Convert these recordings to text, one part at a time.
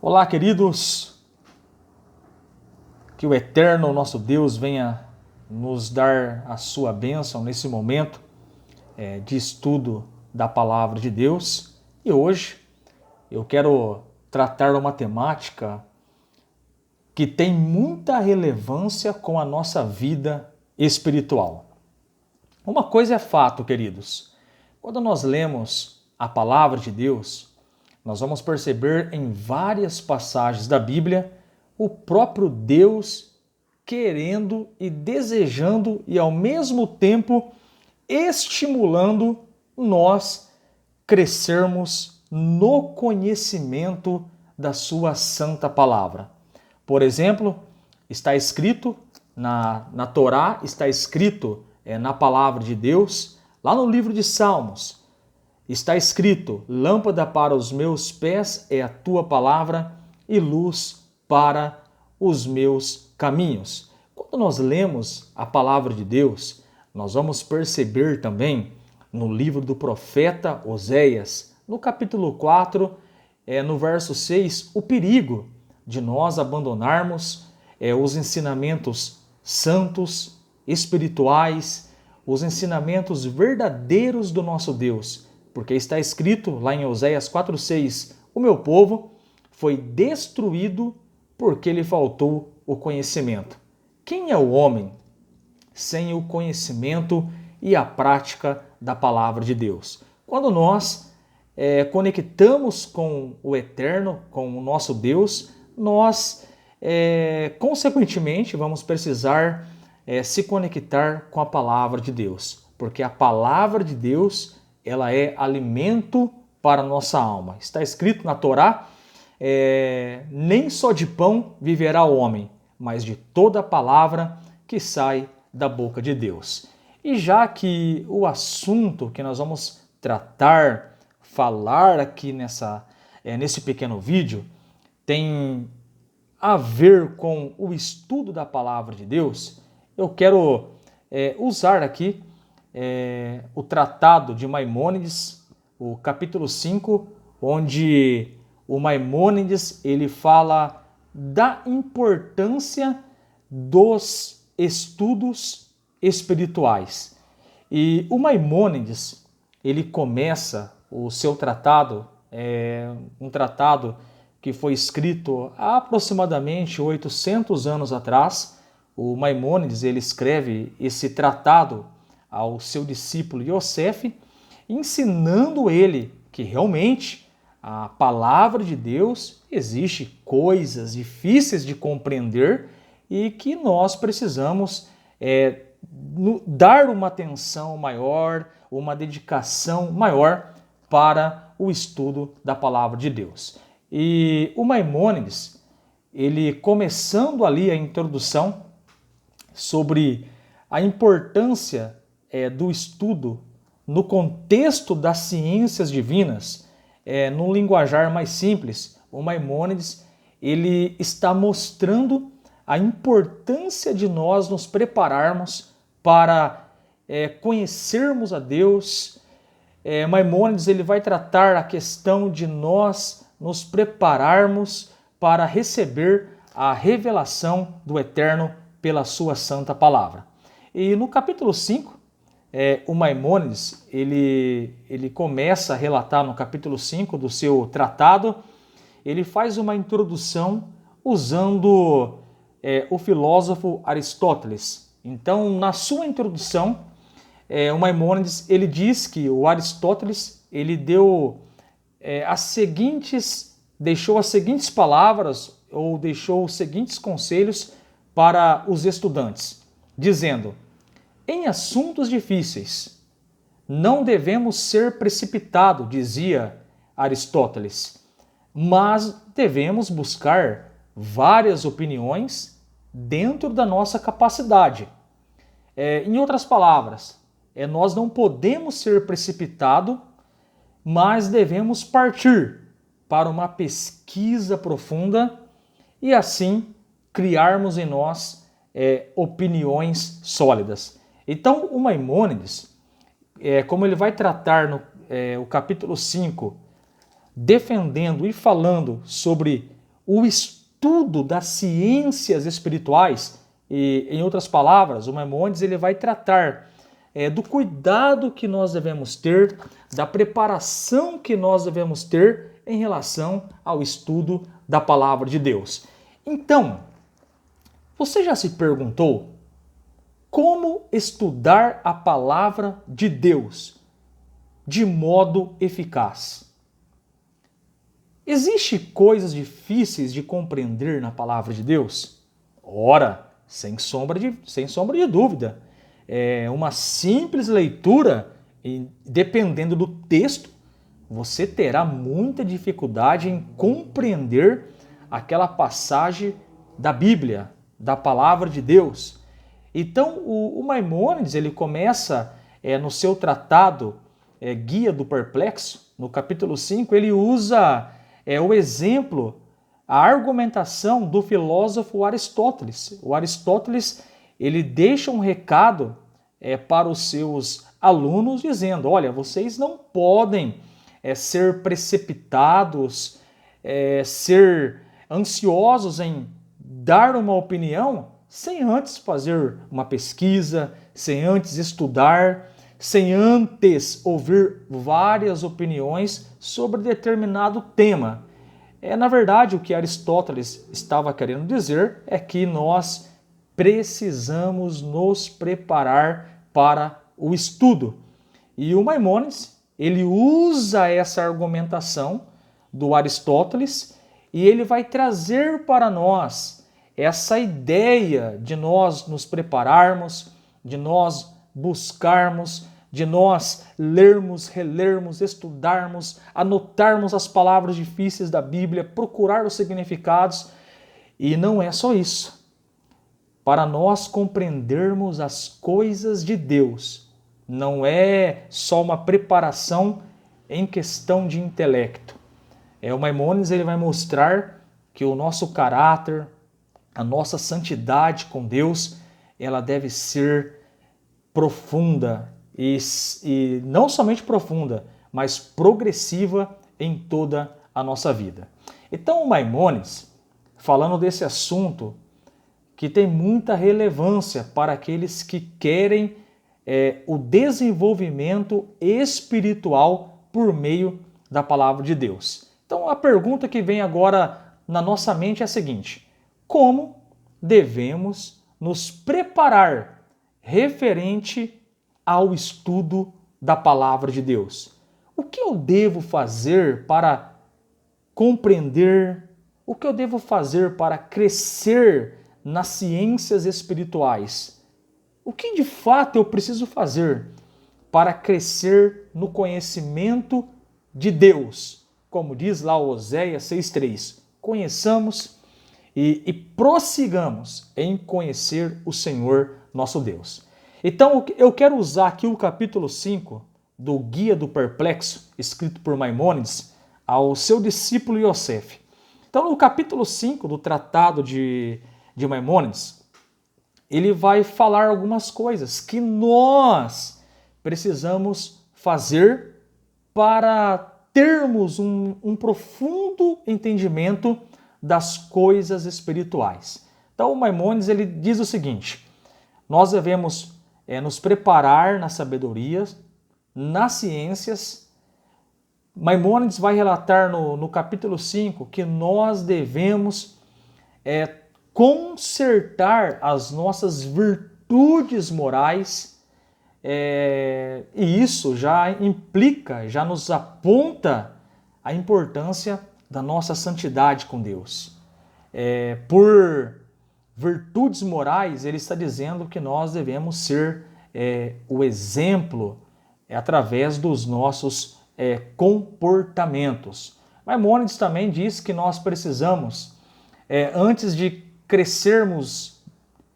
Olá, queridos, que o eterno nosso Deus venha nos dar a sua bênção nesse momento de estudo da Palavra de Deus. E hoje eu quero tratar uma temática que tem muita relevância com a nossa vida espiritual. Uma coisa é fato, queridos, quando nós lemos a Palavra de Deus, nós vamos perceber em várias passagens da Bíblia o próprio Deus querendo e desejando e ao mesmo tempo estimulando nós crescermos no conhecimento da sua santa palavra. Por exemplo, está escrito na Torá, está escrito na palavra de Deus, lá no livro de Salmos, está escrito: lâmpada para os meus pés é a tua palavra e luz para os meus caminhos. Quando nós lemos a palavra de Deus, nós vamos perceber também no livro do profeta Oséias, no capítulo 4, no verso 6, o perigo de nós abandonarmos os ensinamentos santos, espirituais, os ensinamentos verdadeiros do nosso Deus. Porque está escrito lá em Oséias 4,6, o meu povo foi destruído porque lhe faltou o conhecimento. Quem é o homem sem o conhecimento e a prática da palavra de Deus? Quando nós conectamos com o Eterno, com o nosso Deus, nós, consequentemente, vamos precisar se conectar com a palavra de Deus. Porque a palavra de Deus, ela é alimento para a nossa alma. Está escrito na Torá, nem só de pão viverá o homem, mas de toda a palavra que sai da boca de Deus. E já que o assunto que nós vamos tratar, falar aqui nesse pequeno vídeo, tem a ver com o estudo da palavra de Deus, eu quero usar aqui o Tratado de Maimônides, o capítulo 5, onde o Maimônides ele fala da importância dos estudos espirituais. E o Maimônides, ele começa o seu tratado, um tratado que foi escrito há aproximadamente 800 anos atrás. O Maimônides ele escreve esse tratado ao seu discípulo Yosef, ensinando ele que realmente a palavra de Deus existe coisas difíceis de compreender e que nós precisamos dar uma atenção maior, uma dedicação maior para o estudo da palavra de Deus. E o Maimônides, ele começando ali a introdução sobre a importância do estudo no contexto das ciências divinas, num linguajar mais simples, o Maimônides ele está mostrando a importância de nós nos prepararmos para conhecermos a Deus. Maimônides ele vai tratar a questão de nós nos prepararmos para receber a revelação do Eterno pela sua santa palavra. E no capítulo 5, o Maimônides ele começa a relatar no capítulo 5 do seu tratado, ele faz uma introdução usando o filósofo Aristóteles. Então, na sua introdução, o Maimônides ele diz que o Aristóteles ele deixou as seguintes palavras ou deixou os seguintes conselhos para os estudantes, dizendo: em assuntos difíceis, não devemos ser precipitados, dizia Aristóteles, mas devemos buscar várias opiniões dentro da nossa capacidade. Em outras palavras, nós não podemos ser precipitados mas devemos partir para uma pesquisa profunda e assim criarmos em nós opiniões sólidas. Então, o Maimônides, como ele vai tratar no o capítulo 5, defendendo e falando sobre o estudo das ciências espirituais, e, em outras palavras, o Maimônides ele vai tratar do cuidado que nós devemos ter, da preparação que nós devemos ter em relação ao estudo da palavra de Deus. Então, você já se perguntou como estudar a palavra de Deus de modo eficaz? Existem coisas difíceis de compreender na palavra de Deus? Ora, sem sombra de dúvida. Uma simples leitura, dependendo do texto, você terá muita dificuldade em compreender aquela passagem da Bíblia, da palavra de Deus. Então, o Maimônides ele começa no seu tratado Guia do Perplexo, no capítulo 5, ele usa o exemplo, a argumentação do filósofo Aristóteles. O Aristóteles ele deixa um recado para os seus alunos dizendo, olha, vocês não podem ser precipitados, ser ansiosos em dar uma opinião sem antes fazer uma pesquisa, sem antes estudar, sem antes ouvir várias opiniões sobre determinado tema. Na verdade, o que Aristóteles estava querendo dizer é que nós precisamos nos preparar para o estudo. E o Maimônides, ele usa essa argumentação do Aristóteles e ele vai trazer para nós essa ideia de nós nos prepararmos, de nós buscarmos, de nós lermos, relermos, estudarmos, anotarmos as palavras difíceis da Bíblia, procurar os significados. E não é só isso. Para nós compreendermos as coisas de Deus, não é só uma preparação em questão de intelecto. O Maimônides ele vai mostrar que o nosso caráter, a nossa santidade com Deus, ela deve ser profunda e não somente profunda, mas progressiva em toda a nossa vida. Então o Maimônides, falando desse assunto que tem muita relevância para aqueles que querem o desenvolvimento espiritual por meio da palavra de Deus. Então a pergunta que vem agora na nossa mente é a seguinte: como devemos nos preparar referente ao estudo da palavra de Deus? O que eu devo fazer para compreender? O que eu devo fazer para crescer nas ciências espirituais? O que de fato eu preciso fazer para crescer no conhecimento de Deus? Como diz lá Oséias 6,3, conheçamos e prossigamos em conhecer o Senhor nosso Deus. Então eu quero usar aqui o capítulo 5 do Guia do Perplexo, escrito por Maimônides, ao seu discípulo Yosef. Então no capítulo 5 do tratado de Maimônides, ele vai falar algumas coisas que nós precisamos fazer para termos um profundo entendimento das coisas espirituais. Então o Maimônides ele diz o seguinte: nós devemos nos preparar na sabedoria, nas ciências. Maimônides vai relatar no capítulo 5 que nós devemos consertar as nossas virtudes morais, e isso já implica, já nos aponta a importância da nossa santidade com Deus. Por virtudes morais, ele está dizendo que nós devemos ser o exemplo através dos nossos comportamentos. Maimônides também diz que nós precisamos, antes de crescermos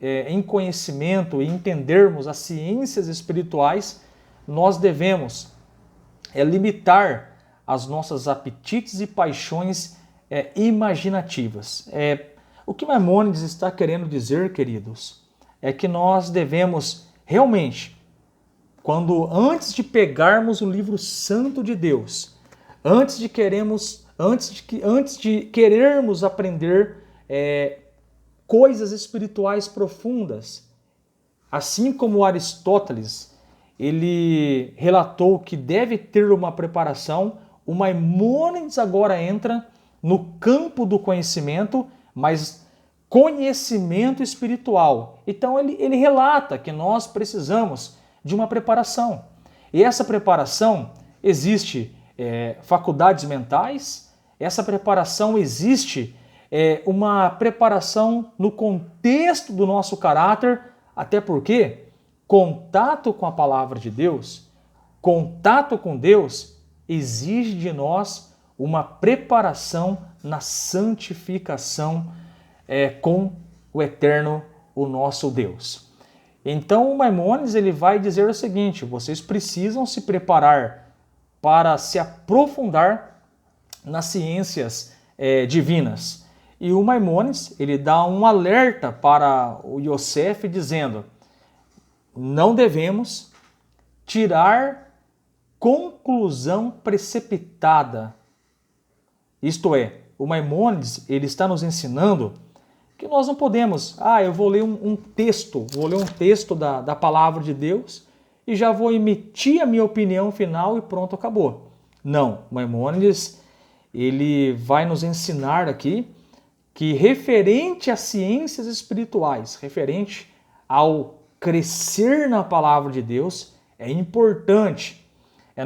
em conhecimento e entendermos as ciências espirituais, nós devemos limitar as nossas apetites e paixões imaginativas. O que Maimônides está querendo dizer, queridos, é que nós devemos realmente, antes de pegarmos o livro santo de Deus, antes de querermos aprender coisas espirituais profundas, assim como Aristóteles, ele relatou que deve ter uma preparação, o Maimônides agora entra no campo do conhecimento, mas conhecimento espiritual. Então ele relata que nós precisamos de uma preparação. E essa preparação existe faculdades mentais, essa preparação existe uma preparação no contexto do nosso caráter, até porque contato com a palavra de Deus, contato com Deus, exige de nós uma preparação na santificação com o eterno, o nosso Deus. Então o Maimônides ele vai dizer o seguinte: vocês precisam se preparar para se aprofundar nas ciências divinas. E o Maimônides ele dá um alerta para o Yosef dizendo: não devemos tirar conclusão precipitada. Isto é, o Maimônides ele está nos ensinando que nós não podemos, eu vou ler um texto da palavra de Deus e já vou emitir a minha opinião final e pronto, acabou. Não, Maimônides ele vai nos ensinar aqui que referente às ciências espirituais, referente ao crescer na palavra de Deus, é importante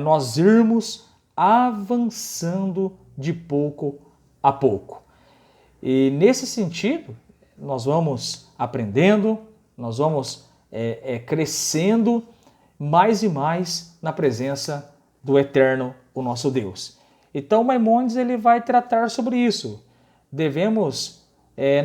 nós irmos avançando de pouco a pouco. E nesse sentido, nós vamos aprendendo, nós vamos crescendo mais e mais na presença do Eterno, o nosso Deus. Então Maimônides ele vai tratar sobre isso. Devemos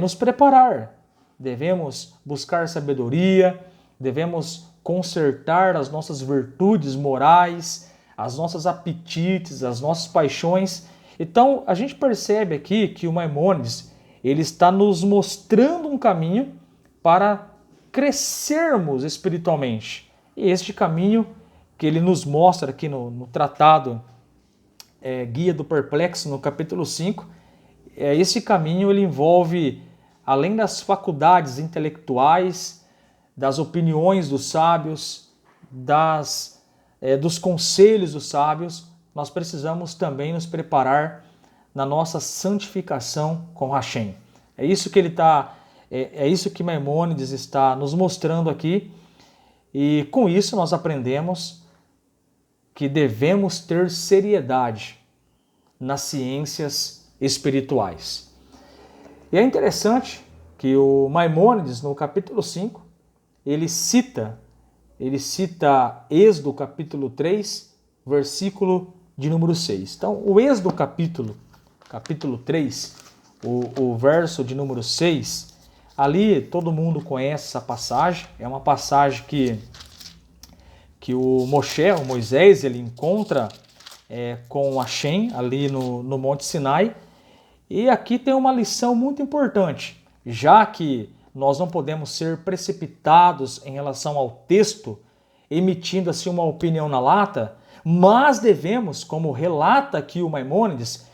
nos preparar, devemos buscar sabedoria, devemos consertar as nossas virtudes morais, as nossas apetites, as nossas paixões. Então, a gente percebe aqui que o Maimônides ele está nos mostrando um caminho para crescermos espiritualmente. E este caminho que ele nos mostra aqui no tratado Guia do Perplexo, no capítulo 5, esse caminho ele envolve, além das faculdades intelectuais, das opiniões dos sábios, dos conselhos dos sábios, nós precisamos também nos preparar na nossa santificação com Hashem. É isso que Maimônides está nos mostrando aqui, e com isso nós aprendemos que devemos ter seriedade nas ciências espirituais. E é interessante que o Maimônides, no capítulo 5, ele cita Êxodo capítulo 3, versículo de número 6. Então, o Êxodo capítulo 3, o verso de número 6, ali todo mundo conhece essa passagem, é uma passagem que o Moisés, ele encontra com Hashem ali no Monte Sinai, e aqui tem uma lição muito importante, já que nós não podemos ser precipitados em relação ao texto, emitindo assim uma opinião na lata, mas devemos, como relata aqui o Maimônides,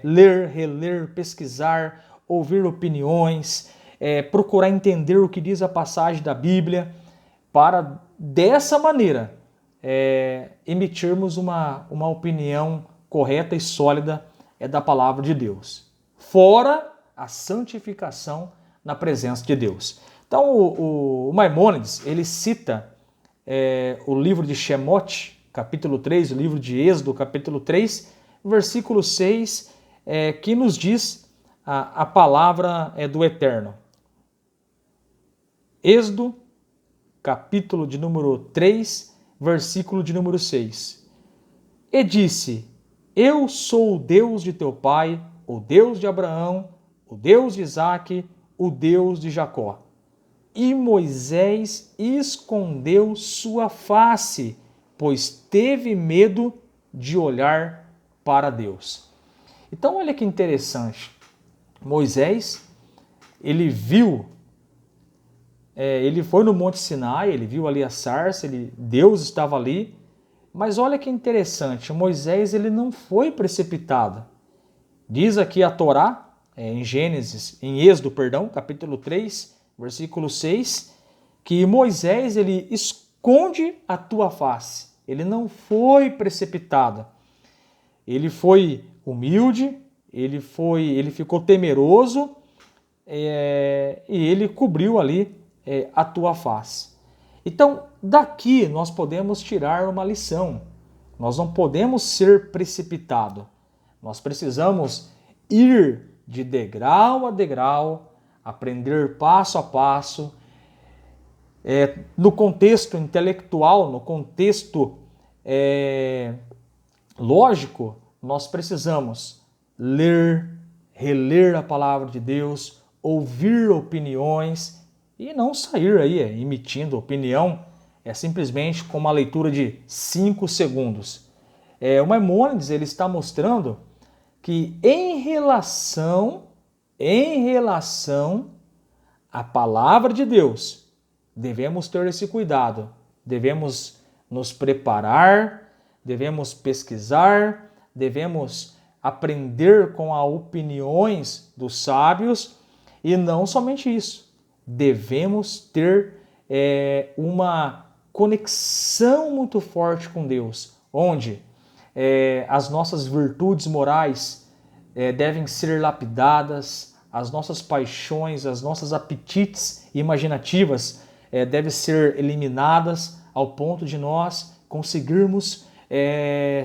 ler, reler, pesquisar, ouvir opiniões, procurar entender o que diz a passagem da Bíblia, para dessa maneira emitirmos uma opinião correta e sólida da palavra de Deus, fora a santificação na presença de Deus. Então o Maimônides ele cita o livro de Shemot, capítulo 3, o livro de Êxodo, capítulo 3, versículo 6, que nos diz a palavra do Eterno. Êxodo, capítulo de número 3, versículo de número 6. E disse: Eu sou o Deus de teu pai, o Deus de Abraão, o Deus de Isaque, o Deus de Jacó. E Moisés escondeu sua face, pois teve medo de olhar para Deus. Então olha que interessante, Moisés, ele viu, ele foi no Monte Sinai, ele viu ali a sarça, Deus estava ali, mas olha que interessante, Moisés ele não foi precipitado. Diz aqui a Torá, em Êxodo, capítulo 3, versículo 6, que Moisés ele esconde a tua face, ele não foi precipitado, ele foi humilde, ele ficou temeroso e ele cobriu ali a tua face. Então, daqui nós podemos tirar uma lição. Nós não podemos ser precipitados. Nós precisamos ir de degrau a degrau, aprender passo a passo. No contexto intelectual, no contexto lógico, nós precisamos ler, reler a palavra de Deus, ouvir opiniões e não sair aí emitindo opinião simplesmente com uma leitura de 5 segundos. O Maimônides ele está mostrando que em relação à palavra de Deus, devemos ter esse cuidado, devemos nos preparar, devemos pesquisar, devemos aprender com as opiniões dos sábios e não somente isso, devemos ter uma conexão muito forte com Deus, onde as nossas virtudes morais devem ser lapidadas, as nossas paixões, as nossas apetites imaginativas devem ser eliminadas ao ponto de nós conseguirmos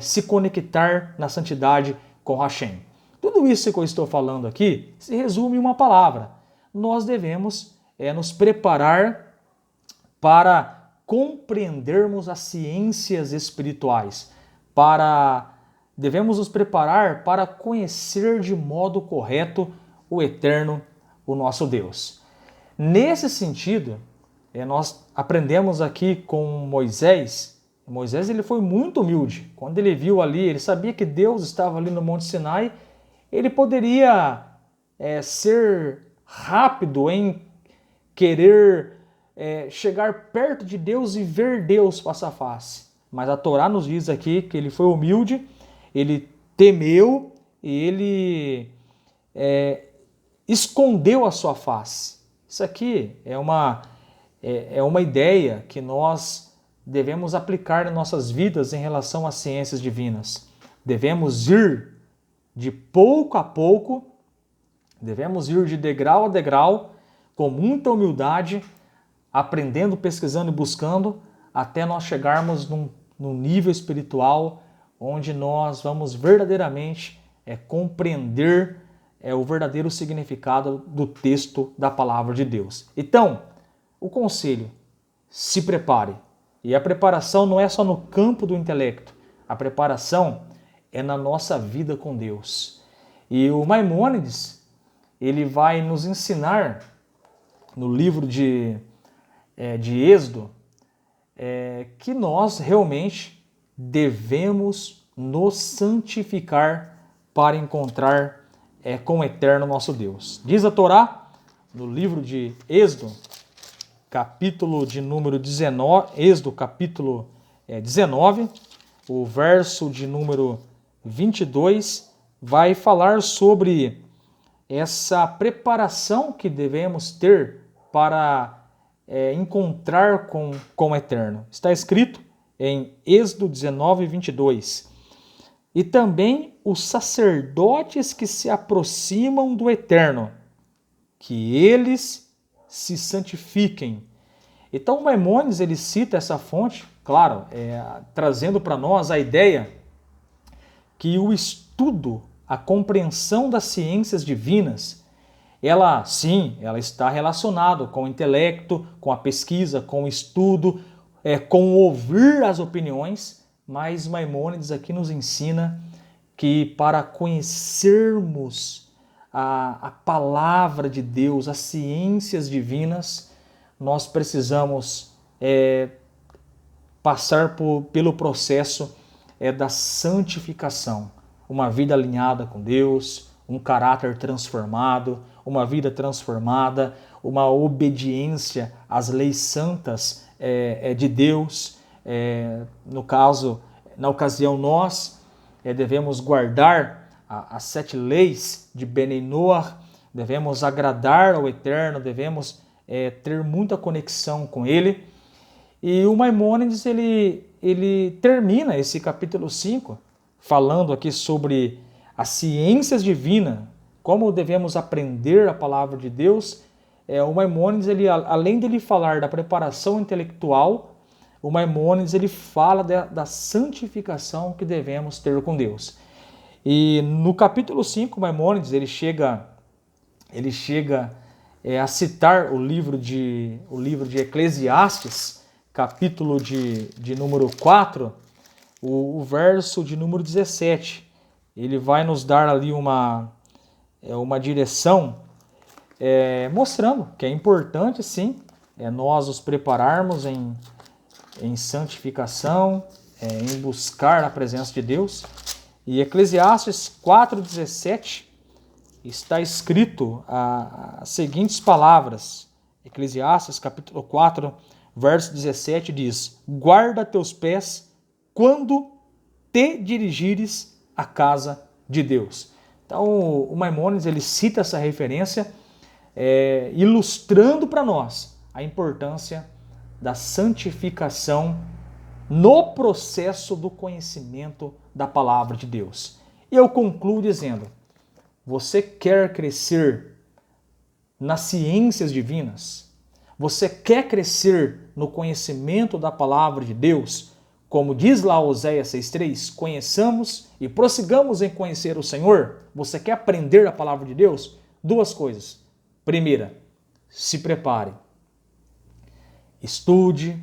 se conectar na santidade com Hashem. Tudo isso que eu estou falando aqui se resume em uma palavra. Nós devemos nos preparar para compreendermos as ciências espirituais, devemos nos preparar para conhecer de modo correto o Eterno, o nosso Deus. Nesse sentido, nós aprendemos aqui com Moisés. Moisés ele foi muito humilde. Quando ele viu ali, ele sabia que Deus estava ali no Monte Sinai, ele poderia ser rápido em querer chegar perto de Deus e ver Deus face a face. Mas a Torá nos diz aqui que ele foi humilde, ele temeu e ele escondeu a sua face. Isso aqui é uma ideia que nós devemos aplicar nas nossas vidas em relação às ciências divinas. Devemos ir de pouco a pouco, devemos ir de degrau a degrau, com muita humildade, aprendendo, pesquisando e buscando, até nós chegarmos num nível espiritual onde nós vamos verdadeiramente compreender o verdadeiro significado do texto da palavra de Deus. Então, o conselho, se prepare. E a preparação não é só no campo do intelecto, a preparação é na nossa vida com Deus. E o Maimônides, ele vai nos ensinar no livro de Êxodo que nós realmente devemos nos santificar para encontrar com o Eterno nosso Deus. Diz a Torá, no livro de Êxodo, capítulo de número 19, Êxodo capítulo 19, o verso de número 22, vai falar sobre essa preparação que devemos ter para encontrar com o Eterno. Está escrito em Êxodo 19, 22. E também os sacerdotes que se aproximam do Eterno, que eles se santifiquem. Então, Maimônides ele cita essa fonte, claro, trazendo para nós a ideia que o estudo, a compreensão das ciências divinas, ela está relacionada com o intelecto, com a pesquisa, com o estudo, com ouvir as opiniões, mas Maimônides aqui nos ensina que para conhecermos a palavra de Deus, as ciências divinas, nós precisamos passar pelo processo da santificação. uma vida alinhada com Deus, um caráter transformado, uma vida transformada, uma obediência às leis santas de Deus. No caso, na ocasião, nós devemos guardar as 7 leis de Benei Noach, devemos agradar ao Eterno, devemos ter muita conexão com Ele. E o Maimônides, ele termina esse capítulo 5 falando aqui sobre as ciências divinas, como devemos aprender a palavra de Deus. O Maimônides, além de ele falar da preparação intelectual, o Maimônides ele fala da santificação que devemos ter com Deus. E no capítulo 5, o Maimônides ele chega a citar o livro de Eclesiastes, capítulo de número 4, o verso de número 17. Ele vai nos dar ali uma direção, mostrando que é importante, sim, nós nos prepararmos em santificação, em buscar a presença de Deus. E Eclesiastes 4,17 está escrito as seguintes palavras. Eclesiastes capítulo 4, verso 17 diz: guarda teus pés quando te dirigires à casa de Deus. Então o Maimônides ele cita essa referência, ilustrando para nós a importância da santificação no processo do conhecimento da palavra de Deus. E eu concluo dizendo: você quer crescer nas ciências divinas? Você quer crescer no conhecimento da palavra de Deus? Como diz lá Oséias 6,3, conheçamos e prossigamos em conhecer o Senhor. Você quer aprender a palavra de Deus? 2 coisas. Primeira, se prepare. Estude,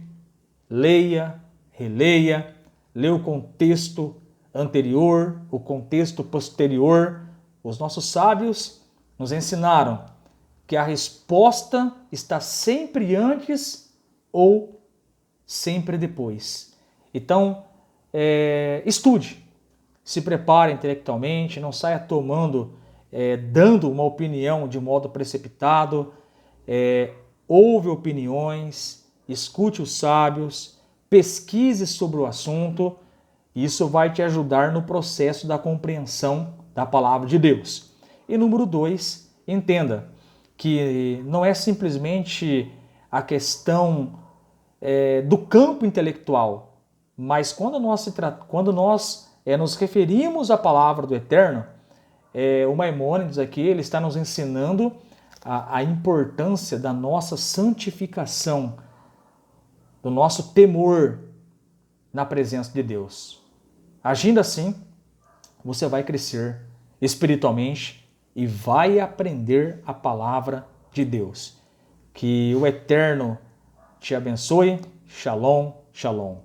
leia, releia, lê o contexto anterior, o contexto posterior. Os nossos sábios nos ensinaram que a resposta está sempre antes ou sempre depois. Então, estude, se prepare intelectualmente, não saia dando uma opinião de modo precipitado, ouve opiniões, escute os sábios, pesquise sobre o assunto. Isso vai te ajudar no processo da compreensão da palavra de Deus. E número 2, entenda que não é simplesmente a questão do campo intelectual, mas quando nós nos referimos à palavra do Eterno, o Maimônides aqui ele está nos ensinando a importância da nossa santificação, do nosso temor na presença de Deus. Agindo assim, você vai crescer espiritualmente e vai aprender a palavra de Deus. Que o Eterno te abençoe. Shalom, shalom.